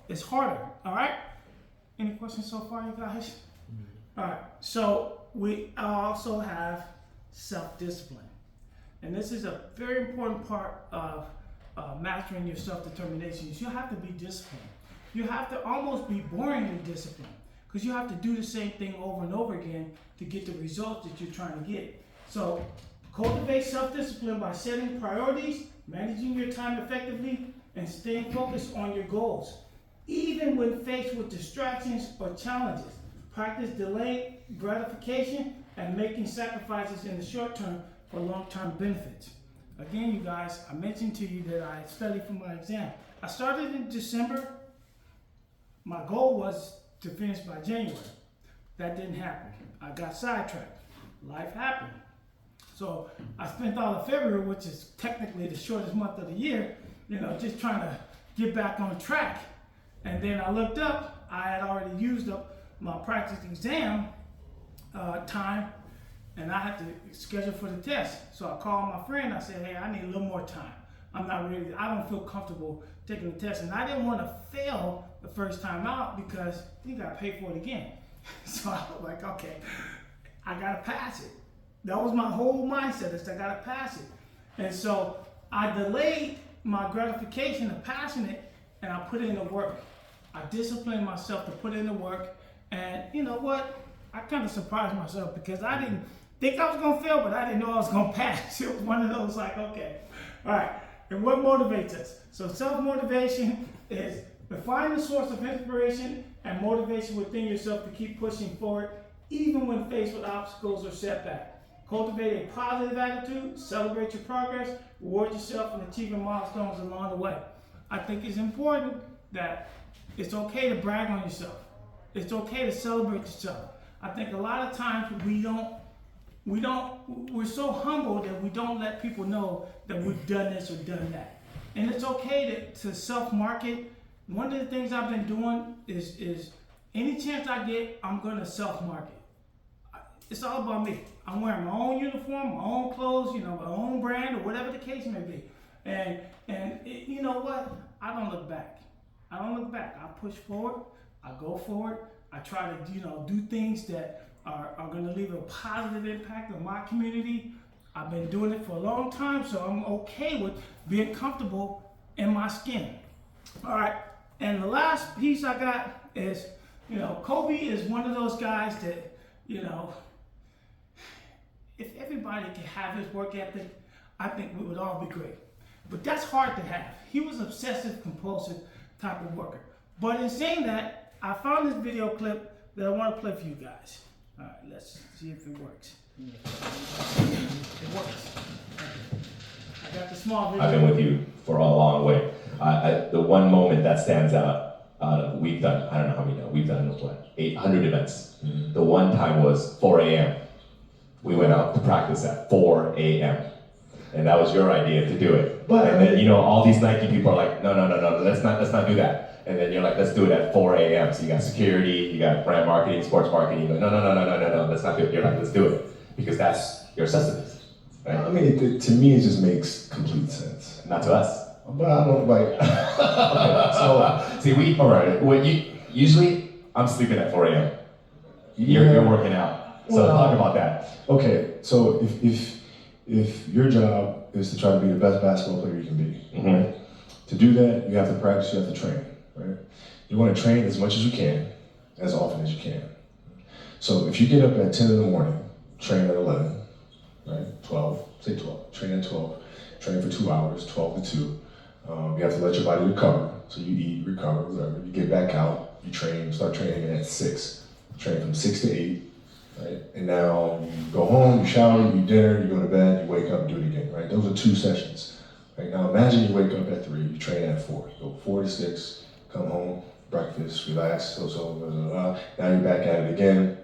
it's harder. All right. Any questions so far, you guys? All right. So we also have self-discipline, and this is a very important part of mastering your self-determination. You have to be disciplined. You have to almost be boringly disciplined because you have to do the same thing over and over again to get the results that you're trying to get. So cultivate self-discipline by setting priorities, managing your time effectively, and staying focused on your goals. Even when faced with distractions or challenges, practice delayed gratification and making sacrifices in the short term for long-term benefits. Again, you guys, I mentioned to you that I studied for my exam. I started in December. My goal was to finish by January. That didn't happen. I got sidetracked. Life happened. So I spent all of February, which is technically the shortest month of the year, just trying to get back on track. And then I looked up, I had already used up my practice exam time, and I had to schedule for the test. So I called my friend, I said, hey, I need a little more time. I'm not ready, I don't feel comfortable taking the test. And I didn't want to fail the first time out because you got to pay for it again. So I was like, okay, I got to pass it. That was my whole mindset, is I got to pass it. And so I delayed my gratification of passing it, and I put in the work. I disciplined myself to put in the work, and you know what? I kind of surprised myself because I didn't think I was going to fail, but I didn't know I was going to pass. It was one of those like, okay, all right. And what motivates us? So self-motivation is define the source of inspiration and motivation within yourself to keep pushing forward, even when faced with obstacles or setbacks. Cultivate a positive attitude, celebrate your progress, reward yourself in achieving milestones along the way. I think it's important that it's okay to brag on yourself. It's okay to celebrate yourself. I think a lot of times we're so humble that we don't let people know that we've done this or done that. And it's okay to self-market. One of the things I've been doing is any chance I get, I'm gonna self-market. It's all about me. I'm wearing my own uniform, my own clothes, my own brand, or whatever the case may be. And you know what? I don't look back. I don't look back. I push forward. I go forward. I try to, do things that are going to leave a positive impact on my community. I've been doing it for a long time, so I'm okay with being comfortable in my skin. All right. And the last piece I got is, Kobe is one of those guys that, if everybody could have his work ethic, I think we would all be great. But that's hard to have. He was obsessive, compulsive type of worker. But in saying that, I found this video clip that I want to play for you guys. All right, let's see if it works. It works. I got the small video. I've been with you for a long way. The one moment that stands out, we've done, I don't know how many, we've done what, 800 events. Mm-hmm. The one time was 4 a.m. We went out to practice at 4 a.m. And that was your idea to do it. But and then all these Nike people are like, no, let's not do that. And then you're like, let's do it at 4 a.m. So you got security, you got brand marketing, sports marketing. You go, no, let's not do it. You're like, let's do it because that's your necessity, right? I mean, to me, it just makes complete sense. Not to us. But I don't like. Okay, so see, all right. Usually I'm sleeping at 4 a.m. You're working out. So talk about that. Okay, so if your job is to try to be the best basketball player you can be, mm-hmm. right? To do that, you have to practice, you have to train, right? You want to train as much as you can, as often as you can. So if you get up at 10 in the morning, train at 11, right? 12, say 12, train at 12, train for 2 hours, 12 to 2. You have to let your body recover. So you eat, recover, whatever. You get back out, you train, start training again at 6. Train from 6 to 8. Right? And now you go home, you shower, you eat dinner, you go to bed, you wake up and do it again, right? Those are 2 sessions. Right? Now imagine you wake up at 3, you train at 4. You go 4 to 6, come home, breakfast, relax, blah, blah, blah. Now you're back at it again,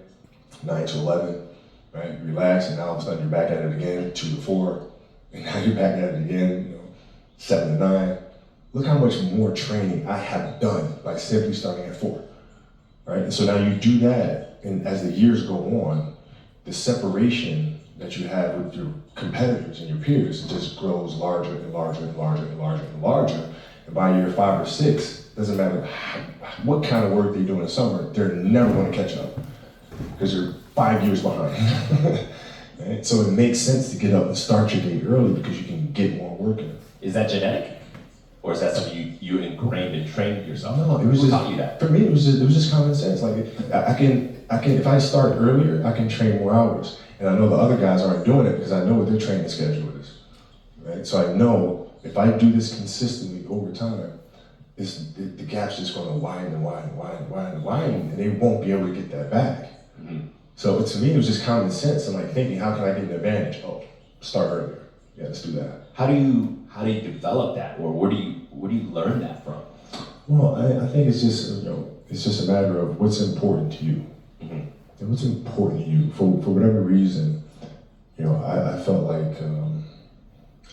9 to 11, right? You relax, and now all of a sudden you're back at it again, 2 to 4, and now you're back at it again, 7 to 9. Look how much more training I have done by simply starting at 4, right? And so now you do that, and as the years go on, the separation that you have with your competitors and your peers just grows larger and larger and larger and larger and larger. And by year 5 or 6, doesn't matter what kind of work they do in the summer, they're never going to catch up because they're 5 years behind. Right? So it makes sense to get up and start your day early because you can get more work in. Is that genetic? Or is that something you ingrained and trained yourself? No, it was Who just, taught you that? for me, it was just common sense. Like I can, if I start earlier, I can train more hours. And I know the other guys aren't doing it because I know what their training schedule is. Right? So I know if I do this consistently over time, the gap's just going to widen and widen and widen and widen and widen, and they won't be able to get that back. Mm-hmm. So to me, it was just common sense. I'm like thinking, how can I get an advantage? Oh, start earlier. Yeah, let's do that. How do you develop that, or where do you learn that from? Well, I think it's just it's just a matter of what's important to you. Mm-hmm. And what's important to you for whatever reason. I felt like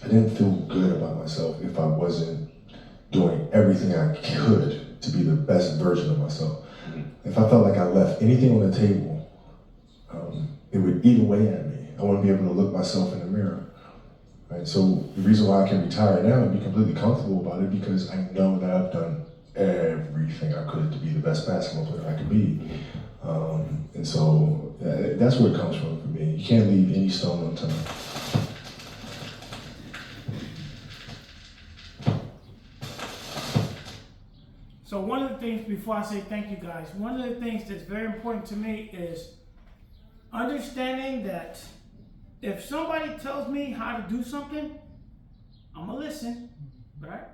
I didn't feel good about myself if I wasn't doing everything I could to be the best version of myself. Mm-hmm. If I felt like I left anything on the table, it would eat away at me. I wouldn't be able to look myself in the mirror. Right? So the reason why I can retire now and be completely comfortable about it because I know that I've done everything I could to be the best basketball player I could be. And so that's where it comes from for me. You can't leave any stone unturned. So one of the things, before I say thank you guys, one of the things that's very important to me is understanding that if somebody tells me how to do something, I'm gonna listen, right?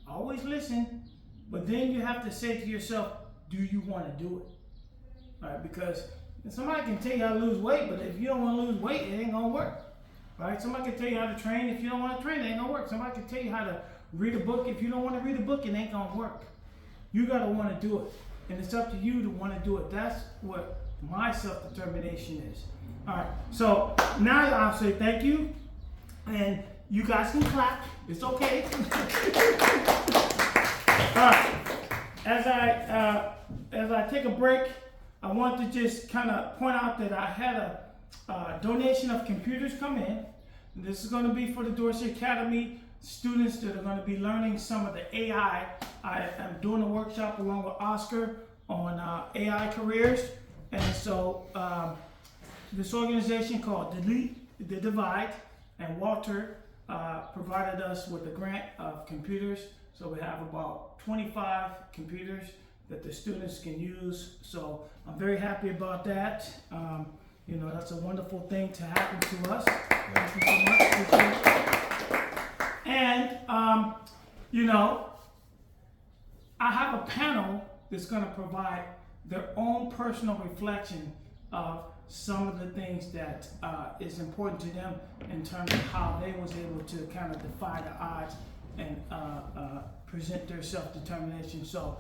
Always listen, but then you have to say to yourself, do you wanna do it? Right? Because somebody can tell you how to lose weight, but if you don't wanna lose weight, it ain't gonna work. Right? Somebody can tell you how to train, if you don't wanna train, it ain't gonna work. Somebody can tell you how to read a book, if you don't wanna read a book, it ain't gonna work. You gotta wanna do it. And it's up to you to wanna do it. That's what my self-determination is. All right, so now I'll say thank you, and you guys can clap. It's okay. All right, as I take a break, I want to just kind of point out that I had a donation of computers come in. This is going to be for the Dorsey Academy students that are going to be learning some of the AI. I am doing a workshop along with Oscar on AI careers, and so this organization called Delete the Divide, and Walter provided us with a grant of computers. So we have about 25 computers that the students can use. So I'm very happy about that. That's a wonderful thing to happen to us. Thank you so much. Appreciate it. And, I have a panel that's going to provide their own personal reflection of some of the things that is important to them in terms of how they was able to kind of defy the odds and present their self-determination. So